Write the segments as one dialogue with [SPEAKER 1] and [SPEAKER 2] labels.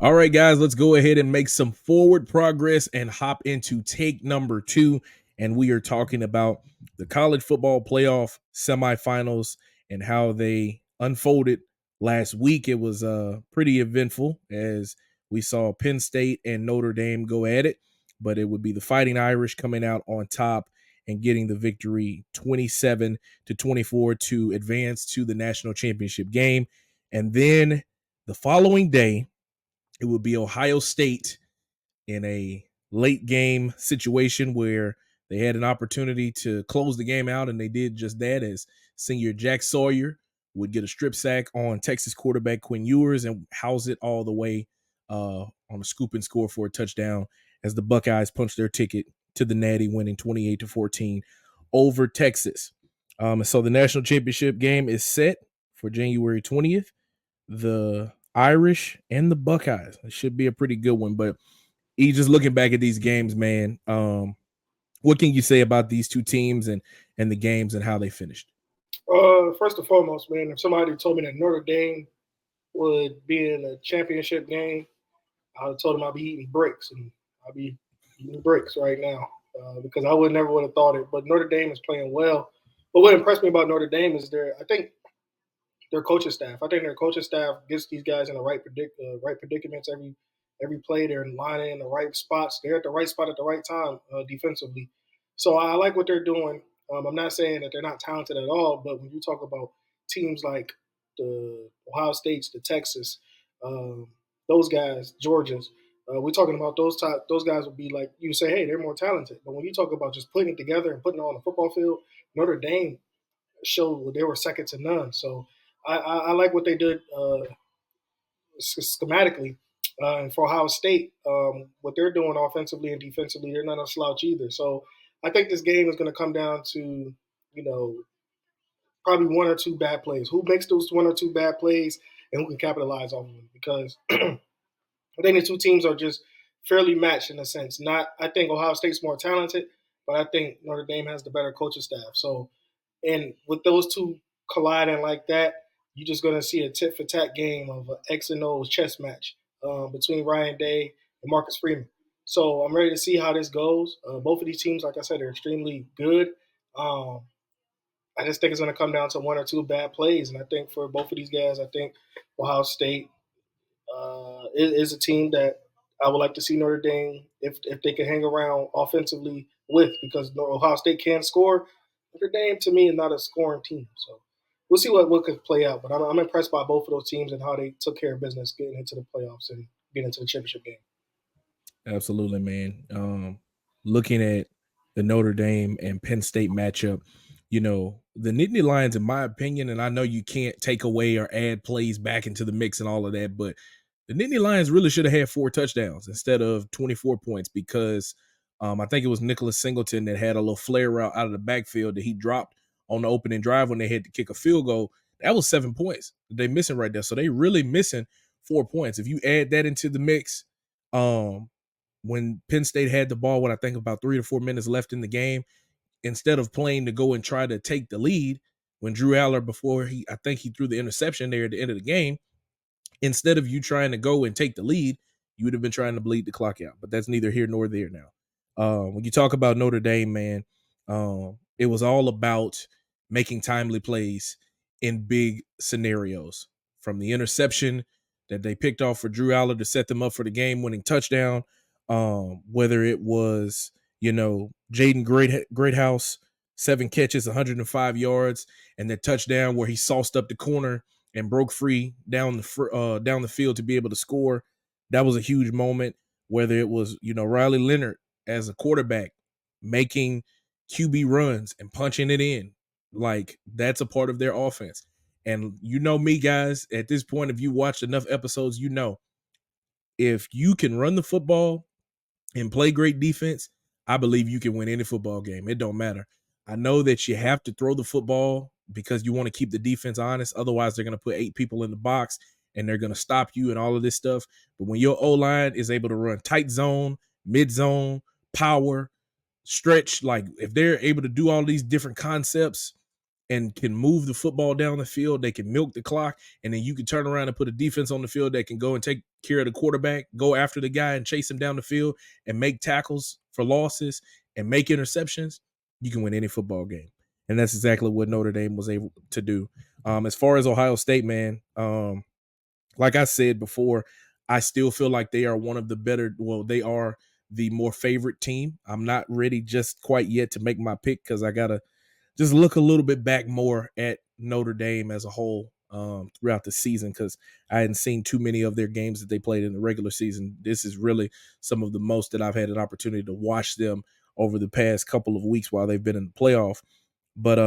[SPEAKER 1] All right, guys, let's go ahead and make some forward progress and hop into take number 2. And we are talking about the college football playoff semifinals and how they unfolded last week. It was pretty eventful as we saw Penn State and Notre Dame go at it, but it would be the Fighting Irish coming out on top and getting the victory 27-24 to advance to the national championship game. And then the following day, it would be Ohio State in a late game situation where they had an opportunity to close the game out, and they did just that as senior Jack Sawyer would get a strip sack on Texas quarterback Quinn Ewers and house it all the way on a scoop and score for a touchdown as the Buckeyes punched their ticket to the Natty, winning 28-14 over Texas. So the national championship game is set for January 20th. The Irish and the Buckeyes. It should be a pretty good one. But just looking back at these games, man, what can you say about these two teams and the games and how they finished?
[SPEAKER 2] First and foremost, man, if somebody told me that Notre Dame would be in a championship game, I would have told them I'd be eating bricks, and I'd be eating bricks right now because I would never would have thought it. But Notre Dame is playing well. But what impressed me about Notre Dame is I think their coaching staff. I think their coaching staff gets these guys in the right predicaments every play. They're lining in the right spots. They're at the right spot at the right time defensively. So I like what they're doing. I'm not saying that they're not talented at all, but when you talk about teams like the Ohio States, the Texas, um, those guys, Georgia's, we're talking about those guys would be like you say, hey, they're more talented. But when you talk about just putting it together and putting it on the football field, Notre Dame showed they were second to none. So I like what they did schematically. And for Ohio State, what they're doing offensively and defensively, they're not a slouch either. So I think this game is going to come down to, probably one or two bad plays. Who makes those one or two bad plays and who can capitalize on them? Because I think the two teams are just fairly matched in a sense. Not, I think Ohio State's more talented, but I think Notre Dame has the better coaching staff. So, and with those two colliding like that, you're just going to see a tit for tat game of an X and O's chess match between Ryan Day and Marcus Freeman. So I'm ready to see how this goes. Both of these teams, like I said, are extremely good. Um, I just think it's going to come down to one or two bad plays, and I think for both of these guys, I think Ohio State is a team that I would like to see Notre Dame if they can hang around offensively with, because Ohio State can score. Notre Dame to me is not a scoring team, so we'll see what could play out. But I'm impressed by both of those teams and how they took care of business getting into the playoffs and getting into the championship game.
[SPEAKER 1] Absolutely, man. Looking at the Notre Dame and Penn State matchup, the Nittany Lions, in my opinion, and I know you can't take away or add plays back into the mix and all of that, but the Nittany Lions really should have had 4 touchdowns instead of 24 points because I think it was Nicholas Singleton that had a little flare route out of the backfield that he dropped on the opening drive when they had to kick a field goal. That was 7 points that they missing right there. So they really missing 4 points. If you add that into the mix, when Penn State had the ball, what I think about 3 to 4 minutes left in the game, instead of playing to go and try to take the lead, when Drew Aller, before I think he threw the interception there at the end of the game, instead of you trying to go and take the lead, you would have been trying to bleed the clock out. But that's neither here nor there now. When you talk about Notre Dame, man, it was all about making timely plays in big scenarios. From the interception that they picked off for Drew Aller to set them up for the game-winning touchdown, whether it was, Jaden Greathouse, 7 catches, 105 yards, and that touchdown where he sauced up the corner and broke free down the field to be able to score. That was a huge moment. Whether it was, Riley Leonard as a quarterback making QB runs and punching it in, like that's a part of their offense. And me, guys, at this point, if you watched enough episodes, if you can run the football and play great defense, I believe you can win any football game. It don't matter. I know that you have to throw the football because you want to keep the defense honest. Otherwise, they're going to put 8 people in the box and they're going to stop you and all of this stuff. But when your O-line is able to run tight zone, mid zone, power, stretch, like if they're able to do all these different concepts and can move the football down the field. They can milk the clock, and then you can turn around and put a defense on the field that can go and take care of the quarterback, go after the guy and chase him down the field and make tackles for losses and make interceptions. You can win any football game. And that's exactly what Notre Dame was able to do. As far as Ohio State, man, like I said before, I still feel like they are one of the better. Well, they are the more favorite team. I'm not ready just quite yet to make my pick because I got to just look a little bit back more at Notre Dame as a whole throughout the season because I hadn't seen too many of their games that they played in the regular season. This is really some of the most that I've had an opportunity to watch them over the past couple of weeks while they've been in the playoff. But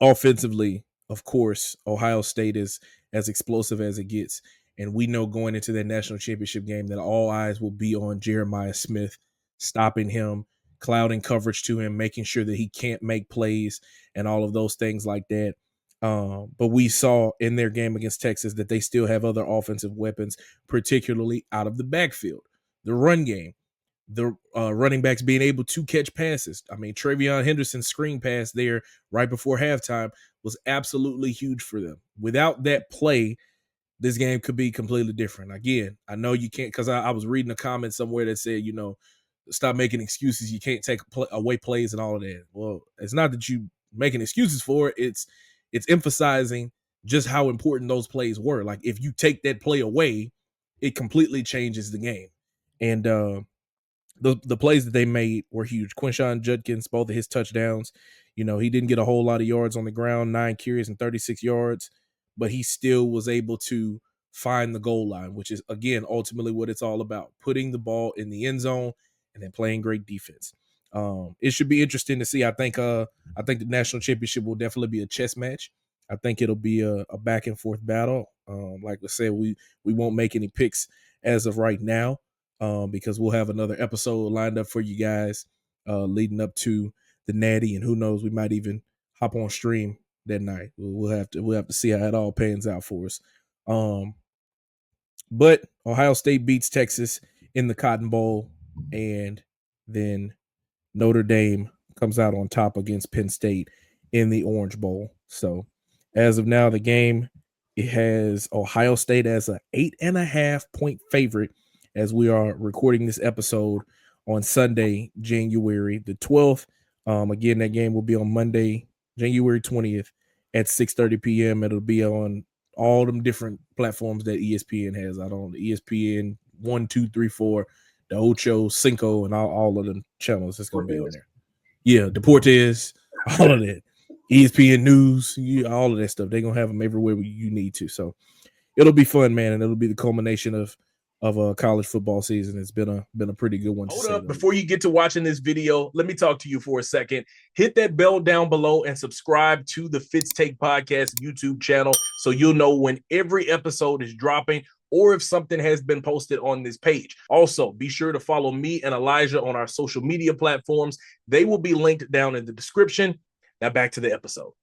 [SPEAKER 1] offensively, of course, Ohio State is as explosive as it gets. And we know going into that national championship game that all eyes will be on Jeremiah Smith, stopping him, clouding coverage to him, making sure that he can't make plays and all of those things like that. But we saw in their game against Texas that they still have other offensive weapons, particularly out of the backfield. The run game, the running backs being able to catch passes. I mean, Travion Henderson's screen pass there right before halftime was absolutely huge for them. Without that play, this game could be completely different. Again, I know you can't because I was reading a comment somewhere that said, stop making excuses. You can't take away plays and all of that. Well, it's not that you making excuses for it. It's emphasizing just how important those plays were. Like if you take that play away, it completely changes the game. And the plays that they made were huge. Quinshon Judkins, both of his touchdowns, he didn't get a whole lot of yards on the ground, 9 carries and 36 yards, but he still was able to find the goal line, which is, again, ultimately what it's all about, putting the ball in the end zone and then playing great defense. It should be interesting to see. I think the national championship will definitely be a chess match. I think it'll be a back and forth battle. Like I said, we won't make any picks as of right now. Because we'll have another episode lined up for you guys leading up to the Natty, and who knows, we might even hop on stream that night. We'll have to see how it all pans out for us. But Ohio State beats Texas in the Cotton Bowl, and then Notre Dame comes out on top against Penn State in the Orange Bowl. So as of now, the game, it has Ohio State as a 8.5-point favorite as we are recording this episode on Sunday, January the 12th. Again, that game will be on Monday, January 20th at 6:30 p.m. It'll be on all them different platforms that ESPN has. I don't ESPN 1, 2, 3, 4, the Ocho, Cinco, and all of them channels. It's going to be on there. Yeah, Deportes, all of that. ESPN News, all of that stuff. They're going to have them everywhere you need to. So it'll be fun, man, and it'll be the culmination of a college football season. It's been a pretty good one. Hold up, before you get to watching this video, let me talk to you for a second. Hit that bell down below and subscribe to the Fitz Take Podcast YouTube channel so you'll know when every episode is dropping or if something has been posted on this page. Also, be sure to follow me and Elijah on our social media platforms. They will be linked down in the description. Now back to the episode.